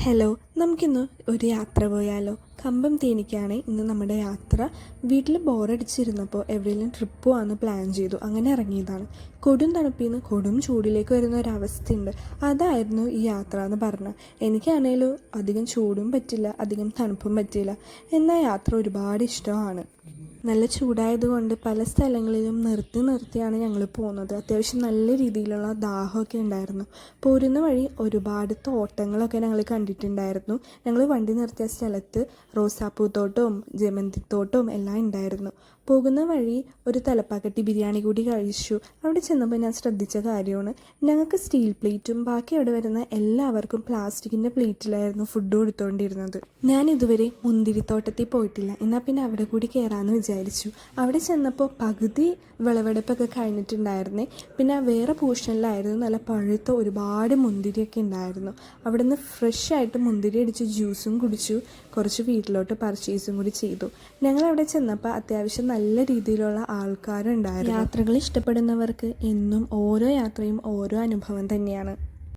Hello, നമുക്കിന്ന് ഒരു യാത്ര പോയാലോ? കമ്പം തേനിക്കാണ് ഇന്ന് നമ്മുടെ യാത്ര. വീട്ടിൽ ബോറടിച്ചിരുന്നപ്പോൾ എവിടെയെങ്കിലും ട്രിപ്പ് പോകാമെന്ന് പ്ലാൻ ചെയ്തു. അങ്ങനെ ഇറങ്ങിയതാണ്. കൊടും തണുപ്പിൽ നിന്ന് കൊടും ചൂടിലേക്ക് വരുന്ന ഒരവസ്ഥയുണ്ട്. അതായിരുന്നു ഈ യാത്ര എന്ന് പറഞ്ഞാൽ. എനിക്കാണേലും അധികം ചൂടും പറ്റില്ല, അധികം തണുപ്പും പറ്റില്ല. എന്നാൽ യാത്ര ഒരുപാട് ഇഷ്ടമാണ്. നല്ല ചൂടായതുകൊണ്ട് പല സ്ഥലങ്ങളിലും നിർത്തിയാണ് ഞങ്ങൾ പോകുന്നത്. അത്യാവശ്യം നല്ല രീതിയിലുള്ള ദാഹമൊക്കെ ഉണ്ടായിരുന്നു. പോരുന്ന വഴി ഒരുപാട് തോട്ടങ്ങളൊക്കെ ഞങ്ങൾ കണ്ടിട്ടുണ്ടായിരുന്നു. ഞങ്ങൾ വണ്ടി നിർത്തിയ സ്ഥലത്ത് റോസാപ്പൂത്തോട്ടവും ജമന്തിത്തോട്ടവും എല്ലാം ഉണ്ടായിരുന്നു. പോകുന്ന വഴി ഒരു തലപ്പാക്കട്ടി ബിരിയാണി കൂടി കഴിച്ചു. അവിടെ ചെന്നപ്പോൾ ഞാൻ ശ്രദ്ധിച്ച കാര്യമാണ്, ഞങ്ങൾക്ക് സ്റ്റീൽ പ്ലേറ്റും ബാക്കി അവിടെ വരുന്ന എല്ലാവർക്കും പ്ലാസ്റ്റിക്കിൻ്റെ പ്ലേറ്റിലായിരുന്നു ഫുഡ് കൊടുത്തുകൊണ്ടിരുന്നത്. ഞാൻ ഇതുവരെ മുന്തിരിത്തോട്ടത്തിൽ പോയിട്ടില്ല, എന്നാൽ പിന്നെ അവിടെ കൂടി കയറാമെന്ന് വിചാരിച്ചു. അവിടെ ചെന്നപ്പോൾ പകുതി വിളവെടുപ്പൊക്കെ കഴിഞ്ഞിട്ടുണ്ടായിരുന്നേ. പിന്നെ വേറെ പോർഷനിലായിരുന്നു നല്ല പഴുത്ത ഒരുപാട് മുന്തിരിയൊക്കെ ഉണ്ടായിരുന്നു. അവിടെ നിന്ന് ഫ്രഷായിട്ട് മുന്തിരി അടിച്ച് ജ്യൂസും കുടിച്ചു. കുറച്ച് വീട്ടിലോട്ട് പർച്ചേസും കൂടി ചെയ്തു. ഞങ്ങളവിടെ ചെന്നപ്പോൾ അത്യാവശ്യം നല്ല രീതിയിലുള്ള ആൾക്കാരുണ്ടായിരുന്നു. യാത്രകൾ ഇഷ്ടപ്പെടുന്നവർക്ക് എന്നും ഓരോ യാത്രയും ഓരോ അനുഭവം തന്നെയാണ്.